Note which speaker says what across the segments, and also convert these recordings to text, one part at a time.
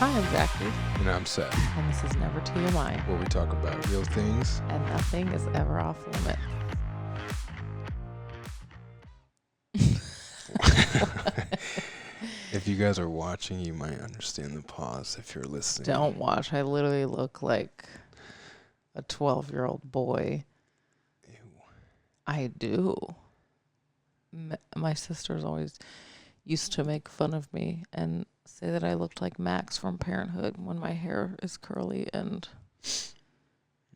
Speaker 1: Hi, I'm Jackie.
Speaker 2: And I'm Seth.
Speaker 1: And this is Never TMI,
Speaker 2: where we talk about real things.
Speaker 1: And nothing is ever off limit.
Speaker 2: If you guys are watching, you might understand the pause if you're listening.
Speaker 1: Don't watch. I literally look like a 12-year-old boy.
Speaker 2: Ew.
Speaker 1: I do. My sisters always used to make fun of me and say that I looked like Max from Parenthood when my hair is curly and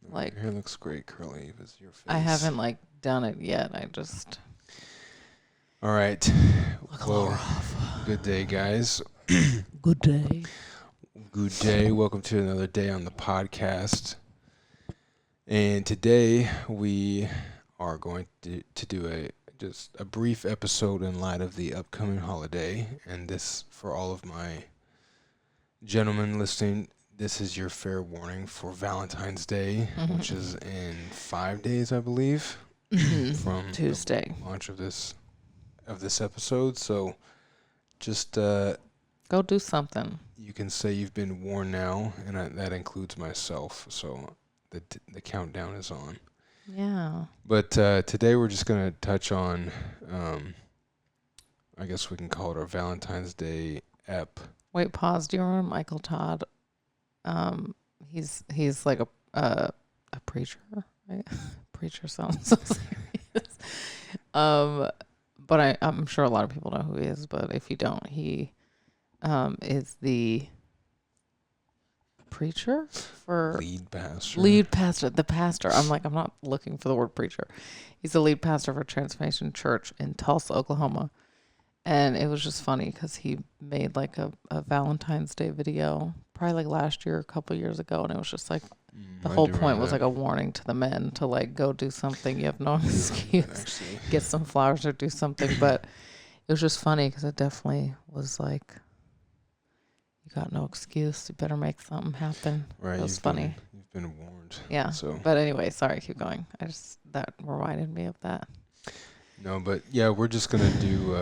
Speaker 1: like
Speaker 2: your hair looks great curly with your face.
Speaker 1: I haven't done it yet. I just
Speaker 2: all right.
Speaker 1: Look a little rough.
Speaker 2: Good day, guys.
Speaker 1: Good day.
Speaker 2: Good day. Welcome to another day on the podcast. And today we are going to do just a brief episode in light of the upcoming holiday. And this, for all of my gentlemen listening, this is your fair warning for Valentine's Day, which is in 5 days, I believe, from
Speaker 1: Tuesday.
Speaker 2: The launch of this episode. So just
Speaker 1: go do something.
Speaker 2: You can say you've been warned now, and that includes myself. So the countdown is on.
Speaker 1: Yeah.
Speaker 2: But today we're just going to touch on, I guess we can call it our Valentine's Day ep.
Speaker 1: Wait, pause. Do you remember Michael Todd? He's like a preacher, right? Preacher sounds so serious. But I'm sure a lot of people know who he is. But if you don't, he is the preacher for
Speaker 2: lead pastor.
Speaker 1: The pastor. I'm not looking for the word preacher. He's the lead pastor for Transformation Church in Tulsa, Oklahoma. And it was just funny because he made like a Valentine's Day video probably last year, a couple years ago. And it was just the whole point was a warning to the men to go do something. You have no excuse. Get some flowers or do something. But it was just funny because it definitely was you got no excuse. You better make something happen.
Speaker 2: Right.
Speaker 1: It was funny.
Speaker 2: You've been warned.
Speaker 1: Yeah.
Speaker 2: So.
Speaker 1: But anyway, sorry, keep going. That reminded me of that.
Speaker 2: No, but yeah, we're just going to do,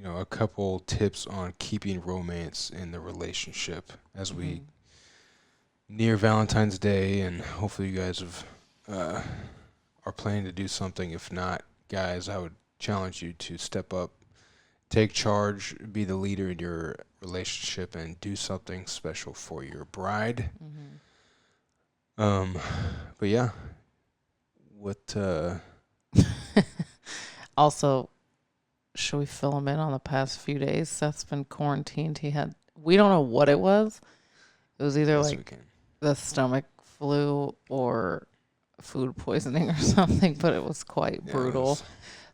Speaker 2: a couple tips on keeping romance in the relationship as we near Valentine's Day, and hopefully you guys are planning to do something. If not, guys, I would challenge you to step up, take charge, be the leader in your relationship, and do something special for your bride. But yeah, what?
Speaker 1: Also, should we fill him in on the past few days? Seth's been quarantined. We don't know what it was. It was either the stomach flu or food poisoning or something, but it was quite brutal.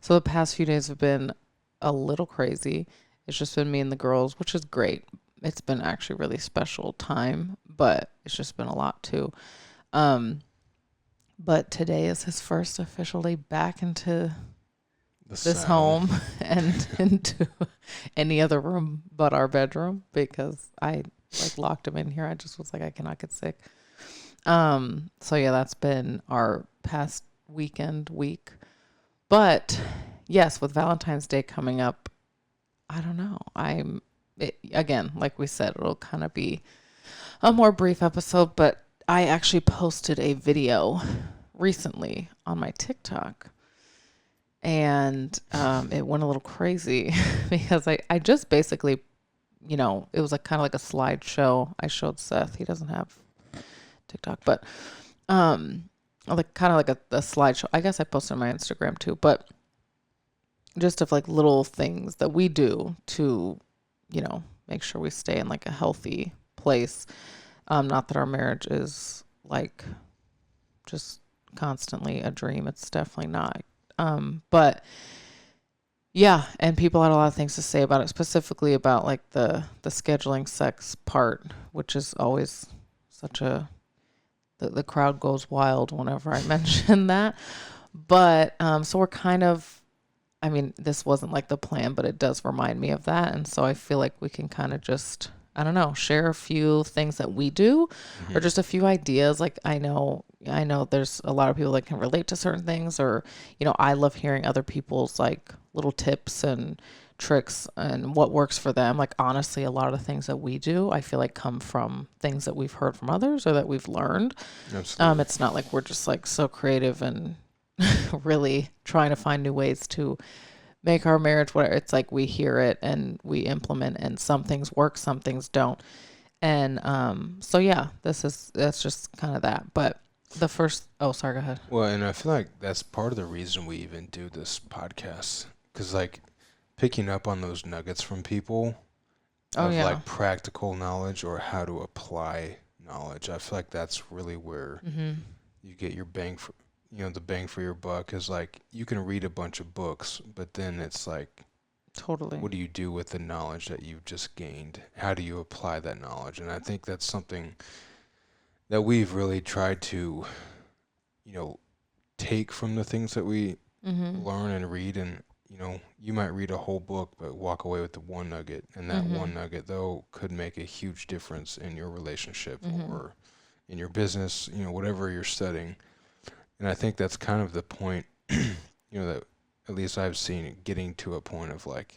Speaker 1: So the past few days have been a little crazy. It's just been me and the girls, which is great. It's been actually really special time, but it's just been a lot too. But today is his first official day back into this home and into any other room but our bedroom because I locked him in here. I just was I cannot get sick. So yeah, that's been our past week. But yes, with Valentine's Day coming up, I don't know. Again, like we said, it'll kind of be a more brief episode, but I actually posted a video recently on my TikTok. And it went a little crazy because I just basically, it was kind of like a slideshow. I showed Seth. He doesn't have TikTok, but kind of like a slideshow. I guess I posted on my Instagram too, but just of little things that we do to, make sure we stay in a healthy place. Not that our marriage is just constantly a dream. It's definitely not. But yeah, and people had a lot of things to say about it, specifically about the scheduling sex part, which is always such the crowd goes wild whenever I mention that. But, so we're kind of, this wasn't the plan, but it does remind me of that. And so I feel like we can kind of just, I don't know, share a few things that we do or just a few ideas. I know I know there's a lot of people that can relate to certain things, or, you know, I love hearing other people's like little tips and tricks and what works for them. Like, honestly, a lot of the things that we do, I feel like come from things that we've heard from others or that we've learned.
Speaker 2: Absolutely.
Speaker 1: It's not like we're just like so creative and really trying to find new ways to make our marriage whatever. It's like we hear it and we implement, and some things work, some things don't. And so yeah, that's just kind of that. But the first, oh, sorry, go ahead.
Speaker 2: Well, and I feel like that's part of the reason we even do this podcast, because like picking up on those nuggets from people of like practical knowledge or how to apply knowledge. I feel like that's really where you get your bang for, the bang for your buck is like you can read a bunch of books, but then it's like,
Speaker 1: totally,
Speaker 2: what do you do with the knowledge that you've just gained? How do you apply that knowledge? And I think that's something that we've really tried to, take from the things that we learn and read. And, you might read a whole book, but walk away with the one nugget. And that one nugget, though, could make a huge difference in your relationship or in your business, whatever you're studying. And I think that's kind of the point, that at least I've seen it getting to a point of like,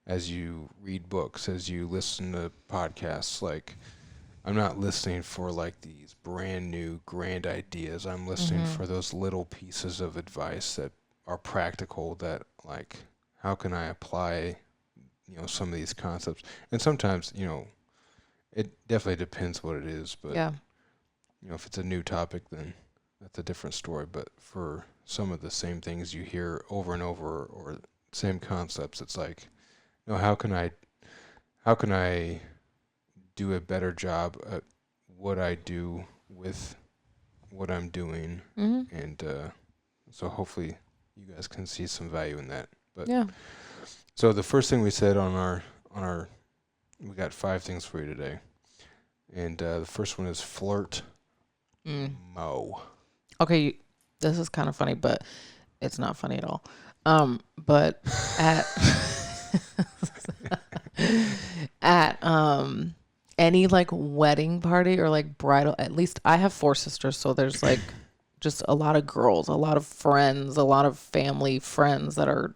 Speaker 2: as you read books, as you listen to podcasts, like I'm not listening for like these brand new grand ideas. I'm listening for those little pieces of advice that are practical, that like, how can I apply, some of these concepts? And sometimes, it definitely depends what it is, but if it's a new topic, then that's a different story. But for some of the same things you hear over and over, or same concepts, it's like, how can I do a better job at what I do with what I'm doing? And so hopefully you guys can see some value in that. But so the first thing we said on our we got 5 things for you today, and the first one is flirt. Mo.
Speaker 1: Okay, this is kind of funny, but it's not funny at all. But at any like wedding party or like bridal, at least I have 4 sisters, so there's like just a lot of girls, a lot of friends, a lot of family friends that are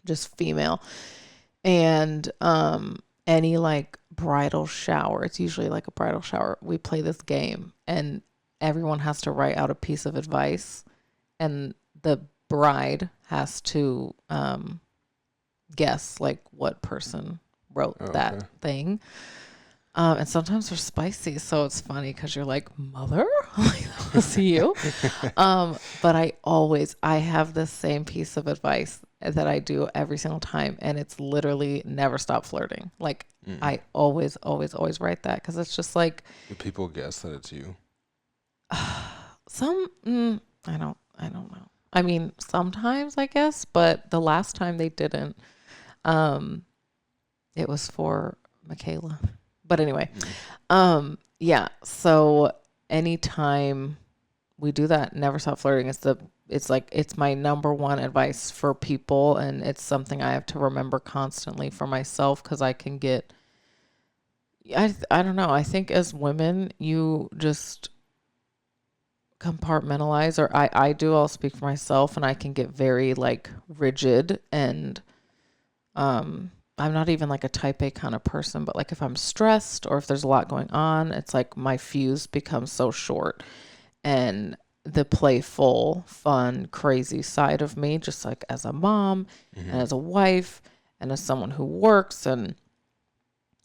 Speaker 1: just female. And any like bridal shower, it's usually like a bridal shower, we play this game, and everyone has to write out a piece of advice, and the bride has to guess like what person wrote that thing. And sometimes they're spicy, so it's funny because you're like, mother, like, was you? But I have the same piece of advice that I do every single time, and it's literally never stop flirting. Like I always write that, because it's just like,
Speaker 2: do people guess that it's you?
Speaker 1: Some I don't know. I mean, sometimes I guess, but the last time they didn't. It was for Michaela. But anyway, so anytime we do that, never stop flirting. It's my number one advice for people, and it's something I have to remember constantly for myself, because I can get, I don't know. I think as women, you just compartmentalize, or I do. I'll speak for myself, and I can get very like rigid, and I'm not even like a type A kind of person, but like if I'm stressed or if there's a lot going on, it's like my fuse becomes so short, and the playful, fun, crazy side of me, just like as a mom and as a wife and as someone who works and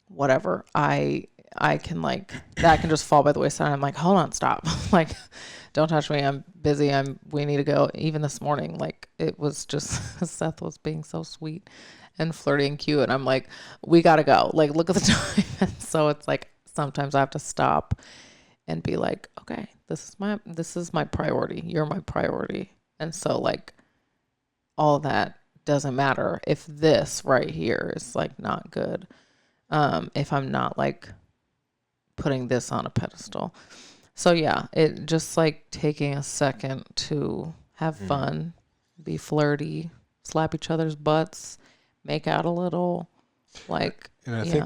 Speaker 1: whatever, I can like, that can just fall by the wayside. I'm like, hold on, stop. Like, don't touch me. I'm busy. We need to go. Even this morning, like it was just, Seth was being so sweet and flirty and cute, and I'm like, we gotta go. Like, look at the time. And so it's like, sometimes I have to stop and be like, okay, this is my priority. You're my priority. And so like, all that doesn't matter if this right here is like not good. If I'm not like putting this on a pedestal. So yeah, it just like taking a second to have fun, be flirty, slap each other's butts, make out a little, like,
Speaker 2: and I think,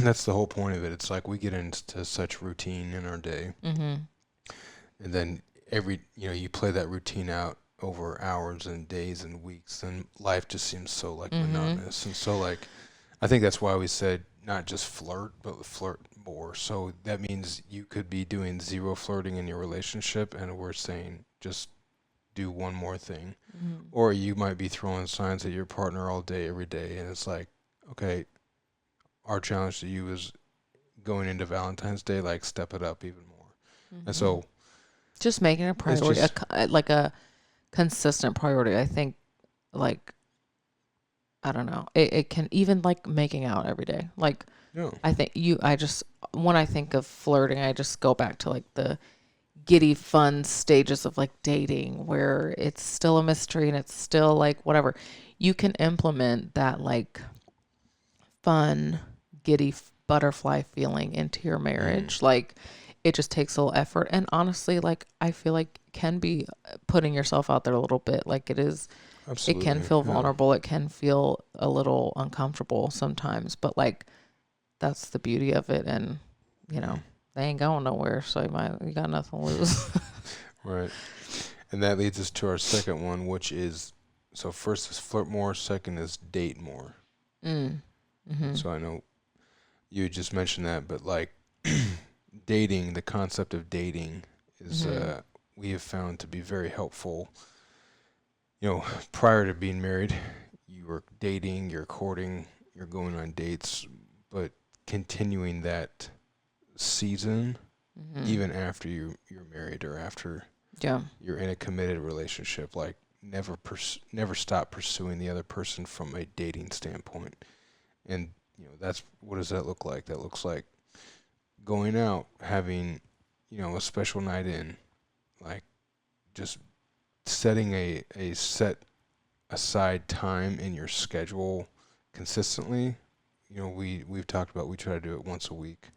Speaker 2: that's the whole point of it. It's like we get into such routine in our day and then you play that routine out over hours and days and weeks, and life just seems so like monotonous. And so like I think that's why we said not just flirt, but flirt more. So that means you could be doing zero flirting in your relationship, and we're saying just do one more thing. Or you might be throwing signs at your partner all day, every day, and it's like, okay, our challenge to you is going into Valentine's Day, like step it up even more. And so
Speaker 1: just making a priority, like a consistent priority. I think, like, I don't know, it can even like making out every day. Like, I think when I think of flirting, I just go back to like the giddy fun stages of like dating, where it's still a mystery and it's still like whatever. You can implement that like fun, giddy butterfly feeling into your marriage. Like, it just takes a little effort, and honestly, like, I feel like can be putting yourself out there a little bit. Like, it is, Absolutely. It can feel vulnerable. It can feel a little uncomfortable sometimes, but like, that's the beauty of it. And they ain't going nowhere, so you got nothing to lose.
Speaker 2: Right. And that leads us to our second one, which is, so first is flirt more, second is date more. So I know you just mentioned that, but like dating, the concept of dating is we have found to be very helpful. Prior to being married, you were dating, you're courting, you're going on dates, but continuing that season even after you're married or after you're in a committed relationship, like never stop pursuing the other person from a dating standpoint. And that's, what does that look like? That looks like going out, having a special night in, like just setting a set aside time in your schedule consistently. We've talked about, we try to do it once a week,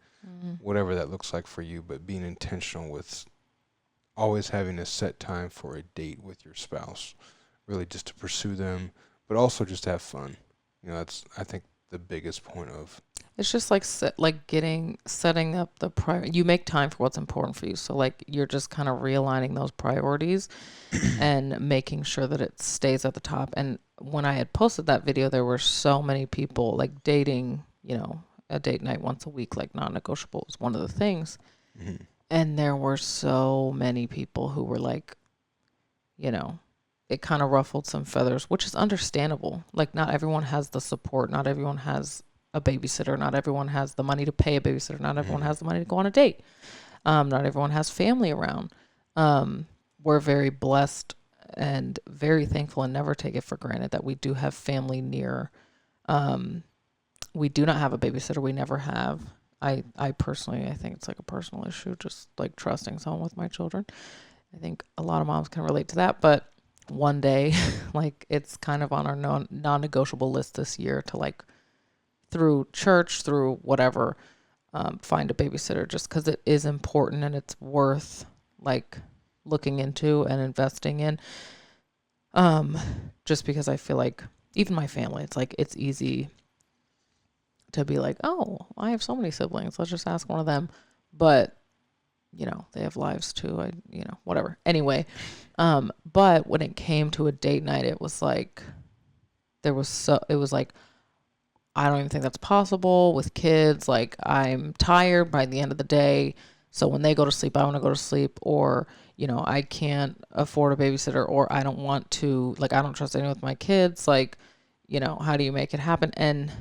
Speaker 2: whatever that looks like for you, but being intentional with always having a set time for a date with your spouse, really just to pursue them, but also just to have fun. That's, I think, the biggest point of
Speaker 1: it's just like setting up the you make time for what's important for you. So like, you're just kind of realigning those priorities and making sure that it stays at the top. And when I had posted that video, there were so many people like dating, a date night once a week, like non-negotiable was one of the things. And there were so many people who were like, it kind of ruffled some feathers, which is understandable. Like, not everyone has the support. Not everyone has a babysitter. Not everyone has the money to pay a babysitter. Not everyone has the money to go on a date. Not everyone has family around. We're very blessed and very thankful, and never take it for granted that we do have family near. We do not have a babysitter. We never have. I personally, I think it's like a personal issue, just like trusting someone with my children. I think a lot of moms can relate to that, but one day, like, it's kind of on our non-negotiable list this year to, like, through church, through whatever, find a babysitter, just because it is important and it's worth like looking into and investing in. Just because I feel like even my family, it's like, it's easy to be like, oh, I have so many siblings, let's just ask one of them. But they have lives too. Whatever. Anyway, but when it came to a date night, it was like, it was like, I don't even think that's possible with kids. Like, I'm tired by the end of the day. So when they go to sleep, I want to go to sleep, or, I can't afford a babysitter, or I don't want to, like, I don't trust anyone with my kids. Like, how do you make it happen? And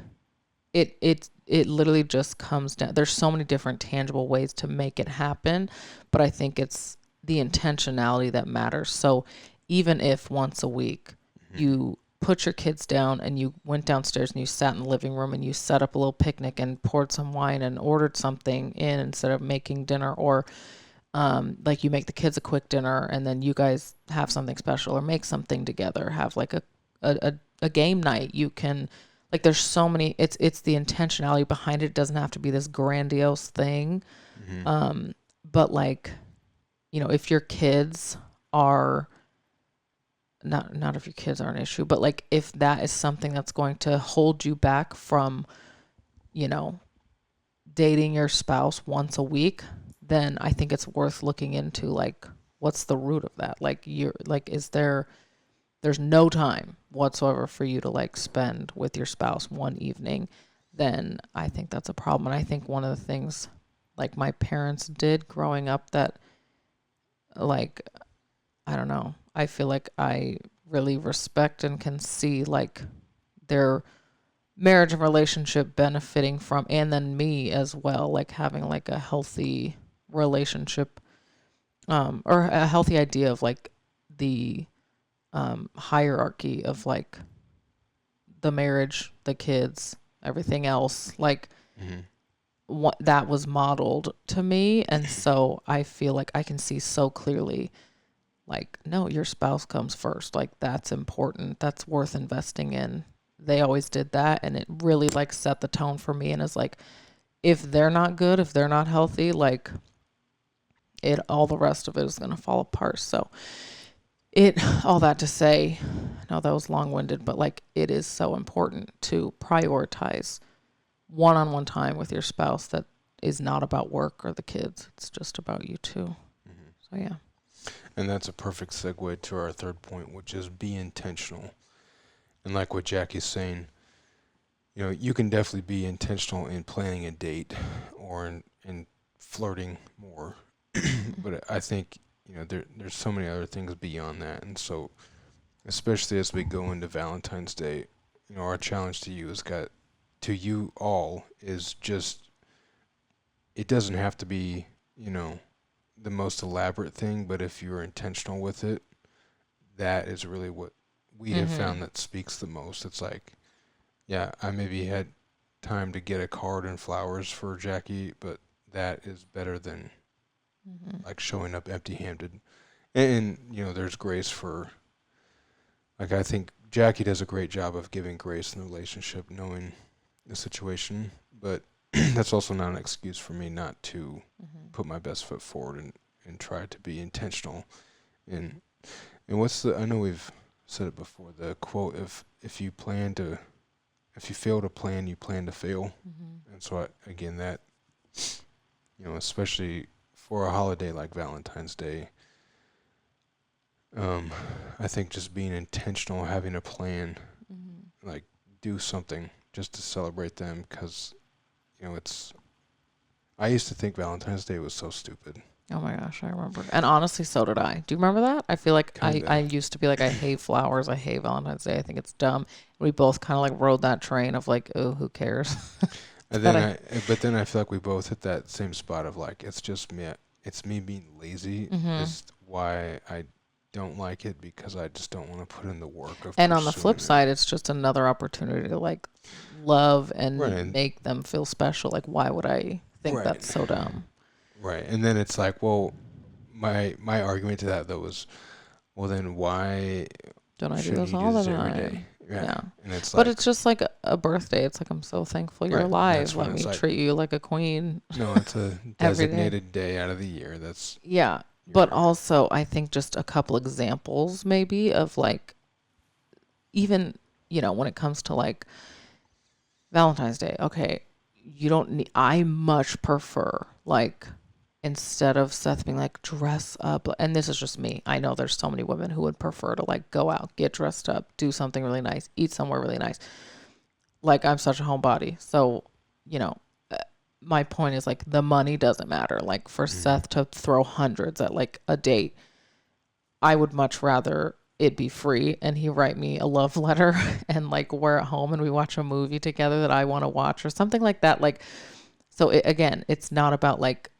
Speaker 1: it literally just comes down. There's so many different tangible ways to make it happen, but I think it's the intentionality that matters. So even if once a week you put your kids down and you went downstairs and you sat in the living room and you set up a little picnic and poured some wine and ordered something in instead of making dinner, or like, you make the kids a quick dinner and then you guys have something special, or make something together, have like a game night. You can, like, there's so many, it's the intentionality behind it. It doesn't have to be this grandiose thing. But like, if your kids are not if your kids are an issue, but like, if that is something that's going to hold you back from, dating your spouse once a week, then I think it's worth looking into, like, what's the root of that? Like, there's no time whatsoever for you to like spend with your spouse one evening, then I think that's a problem. And I think one of the things like my parents did growing up that, like, I don't know, I feel like I really respect and can see like their marriage and relationship benefiting from, and then me as well, like having like a healthy relationship, or a healthy idea of like the hierarchy of like the marriage, the kids, everything else, like what that was modeled to me. And so I feel like I can see so clearly, like, no, your spouse comes first. Like, that's important. That's worth investing in. They always did that. And it really like set the tone for me. And it's like, if they're not good, if they're not healthy, like all the rest of it is going to fall apart. So all that to say, I know that was long-winded, but like it is so important to prioritize one-on-one time with your spouse that is not about work or the kids. It's just about you too. So yeah.
Speaker 2: And that's a perfect segue to our third point, which is be intentional. And like what Jackie's saying, you can definitely be intentional in planning a date or in flirting more. But I think, there's so many other things beyond that. And so, especially as we go into Valentine's Day, our challenge to you is just, it doesn't have to be, the most elaborate thing, but if you're intentional with it, that is really what we have found that speaks the most. It's like, yeah, I maybe had time to get a card and flowers for Jackie, but that is better than like showing up empty-handed. And there's grace for, like, I think Jackie does a great job of giving grace in the relationship, knowing the situation, but that's also not an excuse for me not to put my best foot forward and try to be intentional. And I know we've said it before, the quote, if you fail to plan, you plan to fail. And so again, that, especially for a holiday like Valentine's Day, I think just being intentional, having a plan, like do something just to celebrate them, because I used to think Valentine's Day was so stupid.
Speaker 1: Oh my gosh, I remember. And honestly, so did I. Do you remember that? I feel like I used to be like, I hate flowers. I hate Valentine's Day. I think it's dumb. We both kind of like rode that train of like, oh, who cares?
Speaker 2: But then I feel like we both hit that same spot of like, it's just me. It's me being lazy. Is why I don't like it, because I just don't want to put in the work of.
Speaker 1: And on the flip side, it's just another opportunity to like love and make them feel special. Like, why would I think that's so dumb?
Speaker 2: Right. And then it's like, well, my argument to that though was, well, then why
Speaker 1: don't I do this all the time?
Speaker 2: Every day? Yeah. And it's
Speaker 1: but it's just like a birthday. It's like, I'm so thankful you're alive. Let me treat you like a queen.
Speaker 2: No, it's a designated day out of the year. That's
Speaker 1: but also I think just a couple examples maybe of like, even, when it comes to like Valentine's Day, okay, I much prefer, like, instead of Seth being like, dress up, and this is just me, I know there's so many women who would prefer to like go out, get dressed up, do something really nice, eat somewhere really nice. Like, I'm such a homebody, so my point is like, the money doesn't matter. Like, for Seth to throw hundreds at like a date, I would much rather it be free and he write me a love letter and like we're at home and we watch a movie together that I want to watch or something like that. Like, so again, it's not about like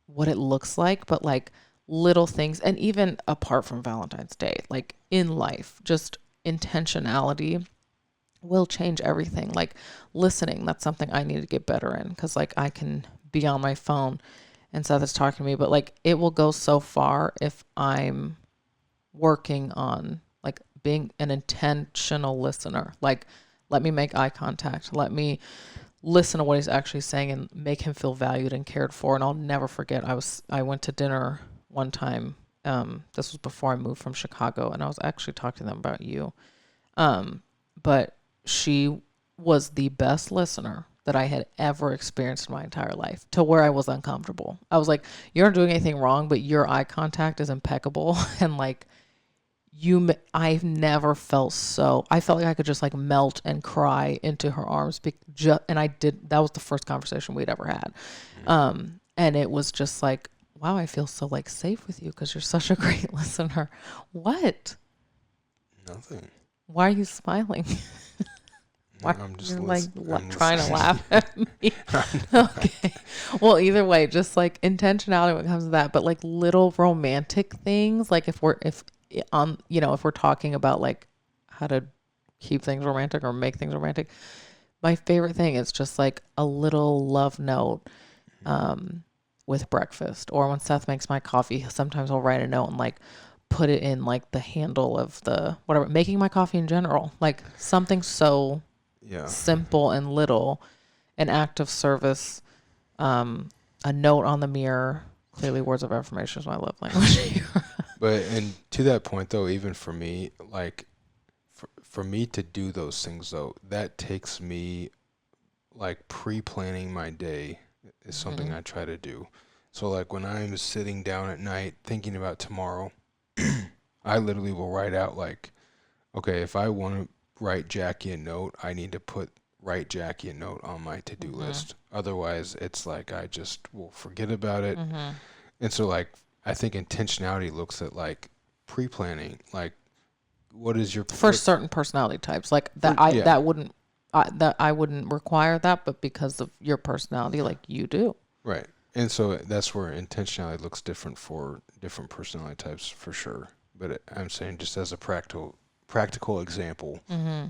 Speaker 1: what it looks like, but like little things. And even apart from Valentine's Day, like in life, just intentionality will change everything. Like listening, that's something I need to get better in, because like I can be on my phone and Seth is talking to me, but like it will go so far if I'm working on like being an intentional listener. Like, let me make eye contact. Let me listen to what he's actually saying and make him feel valued and cared for. And I'll never forget, I went to dinner one time. This was before I moved from Chicago, and I was actually talking to them about you. But she was the best listener that I had ever experienced in my entire life, to where I was uncomfortable. I was like, you're not doing anything wrong, but your eye contact is impeccable. And like, I've never felt so, I felt like I could just like melt and cry into her arms. And I did, that was the first conversation we'd ever had. And it was just like, wow, I feel so like safe with you because you're such a great listener. What?
Speaker 2: Nothing.
Speaker 1: Why are you smiling? Why
Speaker 2: I'm just
Speaker 1: trying to laugh at me. Okay. Well, either way, just like intentionality when it comes to that, but like little romantic things, like if we're talking about like how to keep things romantic or make things romantic, my favorite thing is just like a little love note with breakfast, or when Seth makes my coffee, sometimes I'll write a note and like put it in like the handle of the whatever, making my coffee in general, like something so simple and little, an act of service, a note on the mirror. Clearly words of affirmation is my love language.
Speaker 2: But and to that point though, even for me, like for me to do those things though, that takes me like pre-planning my day is something I try to do. So like when I'm sitting down at night thinking about tomorrow, I literally will write out like, okay, if I want to write Jackie a note, I need to write Jackie a note on my to-do list. Otherwise, it's like I just will forget about it. And so like I think intentionality looks at like pre-planning, like what is your
Speaker 1: for certain personality types, like that I wouldn't require that, but because of your personality, like you do.
Speaker 2: Right. And so that's where intentionality looks different for different personality types for sure. But I'm saying just as a practical example,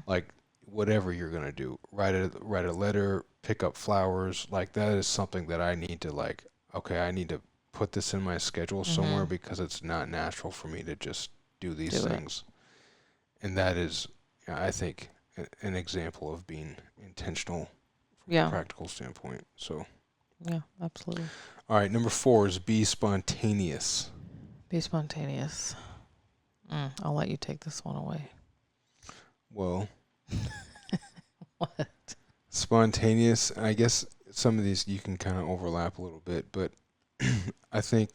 Speaker 2: like whatever you're going to do, write a letter, pick up flowers, like that is something that I need to like, okay, I need to put this in my schedule somewhere because it's not natural for me to just do these things. And that is, I think, an example of being intentional from a practical standpoint. So,
Speaker 1: yeah, absolutely.
Speaker 2: All right, number 4 is be spontaneous.
Speaker 1: Be spontaneous. I'll let you take this one away.
Speaker 2: Well,
Speaker 1: what?
Speaker 2: Spontaneous, I guess some of these you can kind of overlap a little bit, but I think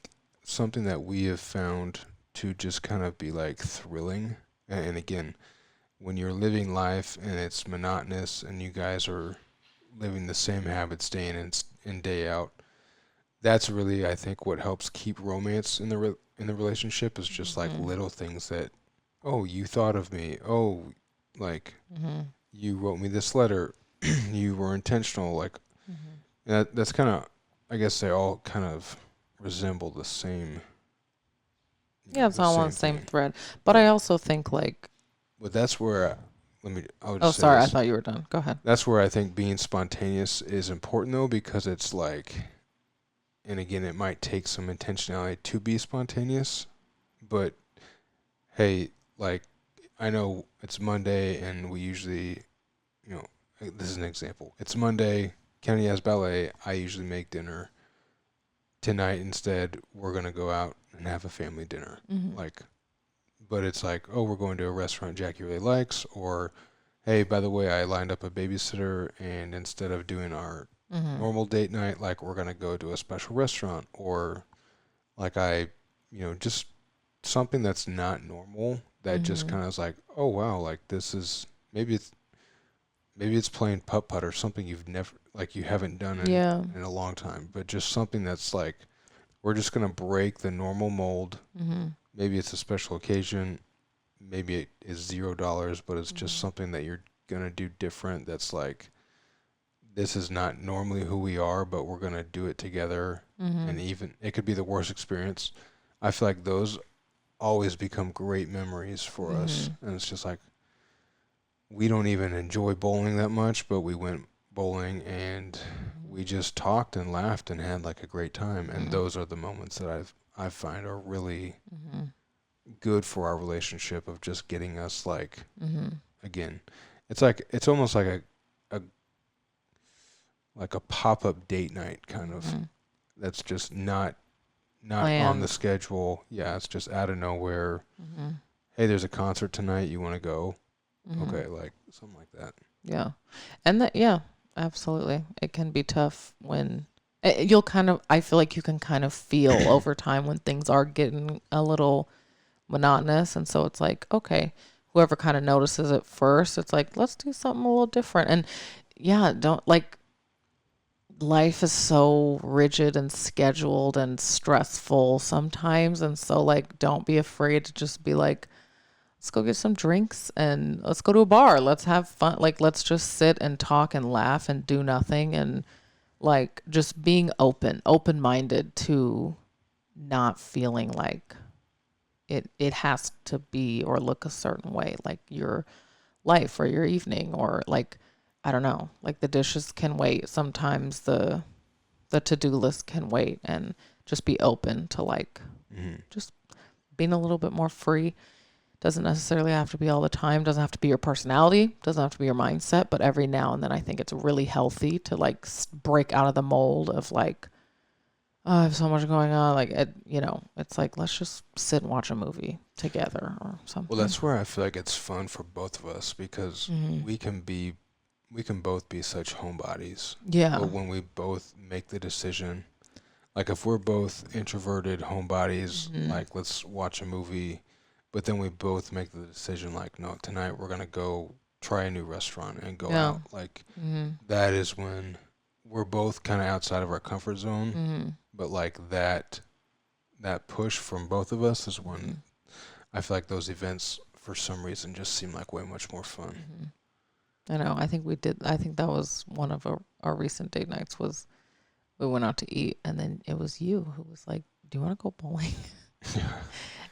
Speaker 2: something that we have found to just kind of be like thrilling, and again, when you're living life and it's monotonous and you guys are living the same habits day in and day out, that's really, I think, what helps keep romance in the relationship is just like little things that, oh, you thought of me, oh, like you wrote me this letter, you were intentional, like that's kind of, I guess they all kind of resemble the same.
Speaker 1: Yeah, it's all on the same thread. But I also think like.
Speaker 2: But that's where,
Speaker 1: I thought you were done. Go ahead.
Speaker 2: That's where I think being spontaneous is important though, because it's like, and again, it might take some intentionality to be spontaneous, but hey, like, I know it's Monday and we usually, this is an example. It's Monday, Kennedy has ballet, I usually make dinner. Tonight instead, we're going to go out and have a family dinner. But it's like, oh, we're going to a restaurant Jackie really likes, or hey, by the way, I lined up a babysitter, and instead of doing our normal date night, like we're going to go to a special restaurant, or like just something that's not normal that just kind of is like, oh wow, like this is maybe it's playing putt-putt or something you haven't done in a long time, but just something that's like, we're just going to break the normal mold. Maybe it's a special occasion. Maybe it is $0, but it's just something that you're going to do different. That's like, this is not normally who we are, but we're going to do it together. And even it could be the worst experience. I feel like those always become great memories for us. And it's just like, we don't even enjoy bowling that much, but we went bowling and we just talked and laughed and had like a great time. And those are the moments that I find are really good for our relationship, of just getting us like, again, it's almost like a pop-up date night kind of, that's just not on the schedule. Yeah, it's just out of nowhere. Hey, there's a concert tonight, you want to go? Okay, like something like that.
Speaker 1: Yeah. And that, absolutely. It can be tough when I feel like you can kind of feel over time when things are getting a little monotonous. And so it's like, okay, whoever kind of notices it first, it's like, let's do something a little different. And yeah, don't like, life is so rigid and scheduled and stressful sometimes. And so like, don't be afraid to just be like, let's go get some drinks and let's go to a bar. Let's have fun. Like, let's just sit and talk and laugh and do nothing. And like, just being open-minded to not feeling like it has to be or look a certain way, like your life or your evening, or like, I don't know, like the dishes can wait. Sometimes the to-do list can wait, and just be open to like just being a little bit more free. Doesn't necessarily have to be all the time. Doesn't have to be your personality. Doesn't have to be your mindset. But every now and then, I think it's really healthy to like break out of the mold of like, oh, I have so much going on. Like, it's like, let's just sit and watch a movie together or something.
Speaker 2: Well, that's where I feel like it's fun for both of us, because we can both be such homebodies.
Speaker 1: Yeah.
Speaker 2: But when we both make the decision, like if we're both introverted homebodies, like let's watch a movie. But then we both make the decision, like, no, tonight we're going to go try a new restaurant and go out. Like, that is when we're both kind of outside of our comfort zone. But, like, that push from both of us is when I feel like those events, for some reason, just seem like way much more fun.
Speaker 1: I know. I think that was one of our recent date nights was we went out to eat, and then it was you who was like, do you want to go bowling?
Speaker 2: Yeah.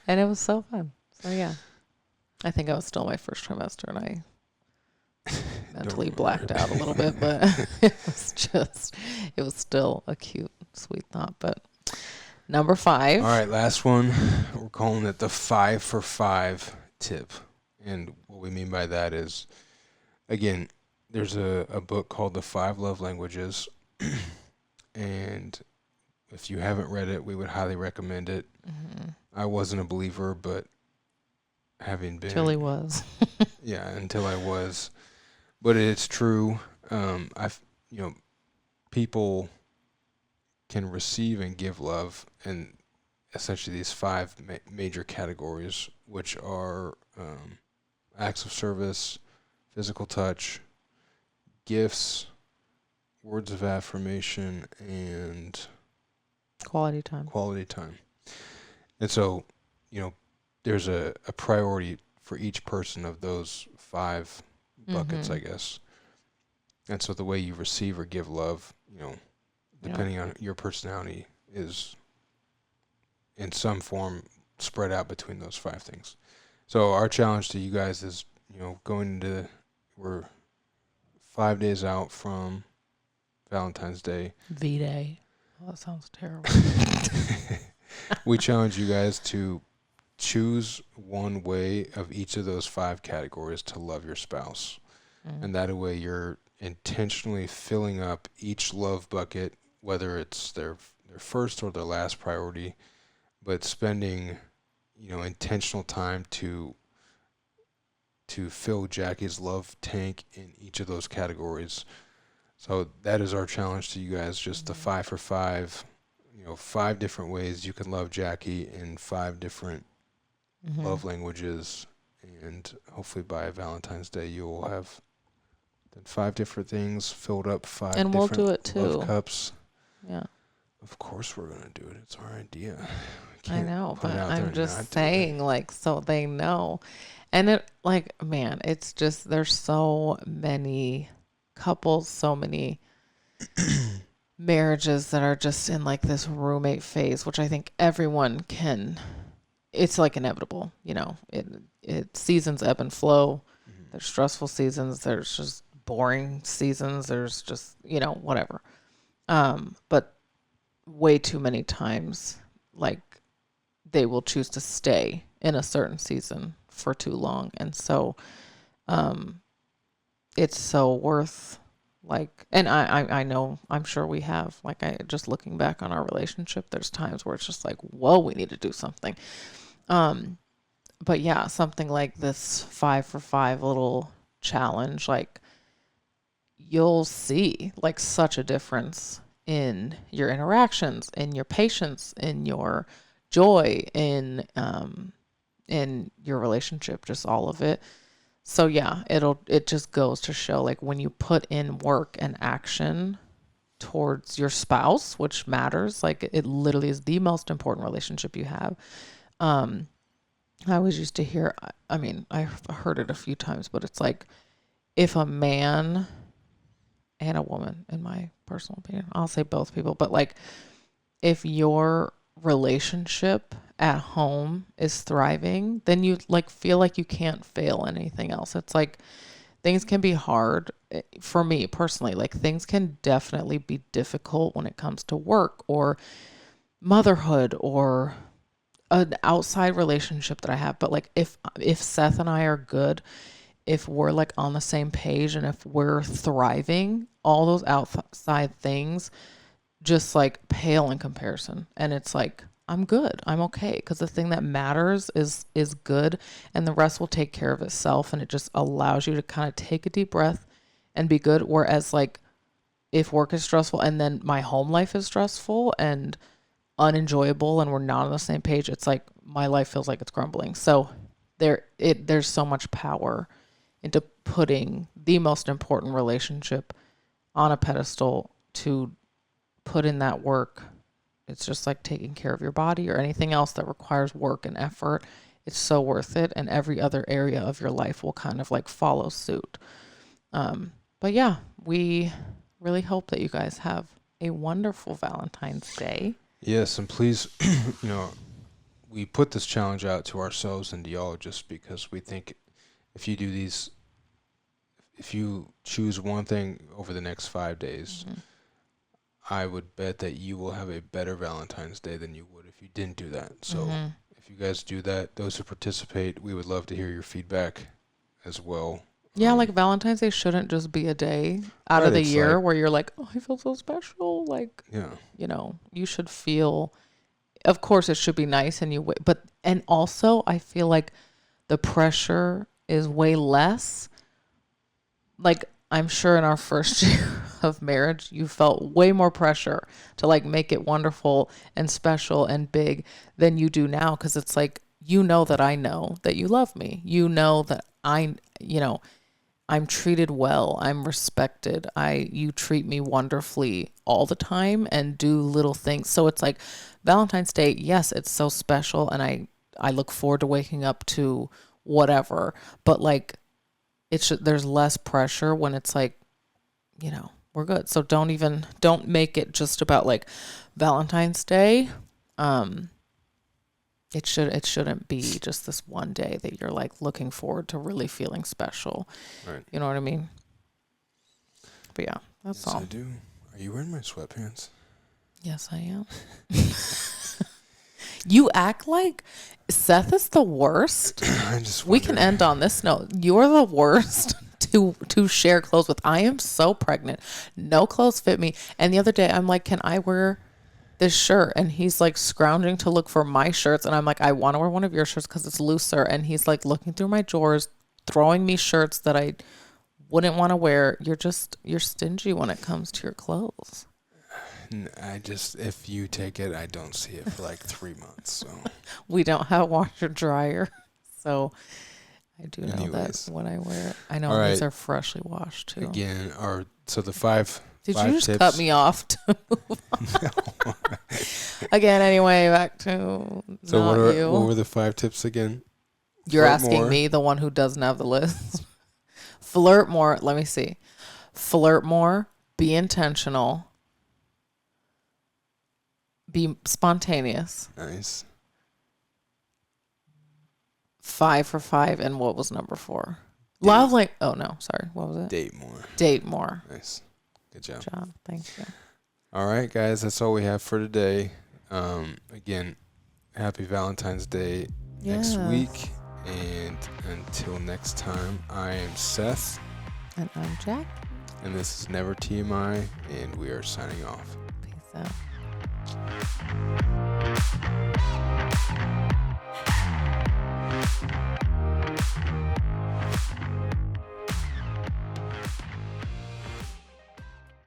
Speaker 1: And it was so fun. So, yeah, I think I was still my first trimester, and I mentally blacked out a little bit, but it was still a cute, sweet thought. But number 5.
Speaker 2: All right, last one. We're calling it the 5 for 5 tip. And what we mean by that is, again, there's a book called The 5 Love Languages. And if you haven't read it, we would highly recommend it. I wasn't a believer, but having been
Speaker 1: until he was.
Speaker 2: Yeah, until I was. But it's true. People can receive and give love in essentially these 5 major categories, which are acts of service, physical touch, gifts, words of affirmation, and
Speaker 1: quality time.
Speaker 2: And so, there's a priority for each person of those 5 buckets, I guess. And so the way you receive or give love, depending on your personality, is in some form spread out between those 5 things. So our challenge to you guys is, we're 5 days out from Valentine's Day.
Speaker 1: V-Day. Oh, that sounds terrible.
Speaker 2: We challenge you guys to choose one way of each of those 5 categories to love your spouse. And that way you're intentionally filling up each love bucket, whether it's their first or their last priority, but spending, intentional time to fill Jackie's love tank in each of those categories. So that is our challenge to you guys, just the 5 for 5, 5 different ways you can love Jackie in 5 different love languages. And hopefully by Valentine's Day, you will have 5 different things filled up, 5
Speaker 1: and
Speaker 2: different
Speaker 1: we'll do it too.
Speaker 2: love cups.
Speaker 1: Yeah.
Speaker 2: Of course we're going to do it. It's our idea.
Speaker 1: I know, but I'm just saying, like, so they know. And it, like, man, it's just, there's so many couples, so many marriages that are just in like this roommate phase, which I think everyone can, it's like inevitable, it seasons ebb and flow. There's stressful seasons. There's just boring seasons. There's just, whatever. But way too many times, like, they will choose to stay in a certain season for too long. And so, it's so worth, like, and I know, I'm sure we have, like, just looking back on our relationship, there's times where it's just like, whoa, we need to do something. But yeah, something like this 5 for 5 little challenge, like, you'll see like such a difference in your interactions, in your patience, in your joy, in your relationship, just all of it. So yeah, it just goes to show like when you put in work and action towards your spouse, which matters, like it literally is the most important relationship you have. I always used to hear, I mean, I've heard it a few times, but it's like if a man and a woman, in my personal opinion, I'll say both people, but like if your relationship at home is thriving, then you like feel like you can't fail anything else. It's like things can be hard for me personally. Like things can definitely be difficult when it comes to work or motherhood or an outside relationship that I have. But like if Seth and I are good, if we're like on the same page and if we're thriving, all those outside things just like pale in comparison. And it's like, I'm good. I'm okay. Because the thing that matters is good, and the rest will take care of itself. And it just allows you to kind of take a deep breath and be good. Whereas like if work is stressful and then my home life is stressful and unenjoyable and we're not on the same page, it's like my life feels like it's crumbling. So there's so much power into putting the most important relationship on a pedestal to put in that work. It's just like taking care of your body or anything else that requires work and effort. It's so worth it. And every other area of your life will kind of like follow suit. But yeah, we really hope that you guys have a wonderful Valentine's Day.
Speaker 2: Yes, and please, we put this challenge out to ourselves and to y'all just because we think if you do these, if you choose one thing over the next 5 days, I would bet that you will have a better Valentine's Day than you would if you didn't do that. So if you guys do that, those who participate, we would love to hear your feedback as well.
Speaker 1: Yeah, like Valentine's Day shouldn't just be a day out of the year where you're like, oh, I feel so special. Like, you should feel, of course it should be nice and and also I feel like the pressure is way less. Like, I'm sure in our first year of marriage, you felt way more pressure to like make it wonderful and special and big than you do now. Cause it's like, that I know that you love me. You know that I'm treated well. I'm respected. You treat me wonderfully all the time and do little things. So it's like Valentine's Day. Yes, it's so special. And I look forward to waking up to whatever, but like, there's less pressure when it's like, we're good. So don't make it just about like Valentine's Day. It shouldn't be just this one day that you're like looking forward to really feeling special.
Speaker 2: Right.
Speaker 1: You know what I mean? But yeah, that's
Speaker 2: yes,
Speaker 1: all.
Speaker 2: I do. Are you wearing my sweatpants?
Speaker 1: Yes, I am. You act like Seth is the worst. We can end on this note. You're the worst to share clothes with. I am so pregnant. No clothes fit me. And the other day I'm like, can I wear this shirt? And he's like scrounging to look for my shirts. And I'm like, I want to wear one of your shirts because it's looser. And he's like looking through my drawers, throwing me shirts that I wouldn't want to wear. You're stingy when it comes to your clothes.
Speaker 2: If you take it, I don't see it for like 3 months. So
Speaker 1: we don't have washer dryer. So I do know that when I wear it. I know these are freshly washed too.
Speaker 2: Again, so the five.
Speaker 1: Did
Speaker 2: you
Speaker 1: just
Speaker 2: tips.
Speaker 1: Cut me off to move on? Again, anyway, back to
Speaker 2: so what were the 5 tips again?
Speaker 1: You're asking me, the one who doesn't have the list. Flirt more. Let me see. Flirt more. Be intentional. Be spontaneous.
Speaker 2: Nice.
Speaker 1: 5 for 5. And what was number 4? Love like. Oh no, sorry. What was it?
Speaker 2: Date more.
Speaker 1: Date more.
Speaker 2: Nice. Good job.
Speaker 1: Good job. Thank you.
Speaker 2: All right, guys. That's all we have for today. Again, happy Valentine's Day next week. And until next time, I am Seth.
Speaker 1: And I'm Jack.
Speaker 2: And this is Never TMI. And we are signing off.
Speaker 1: Peace out.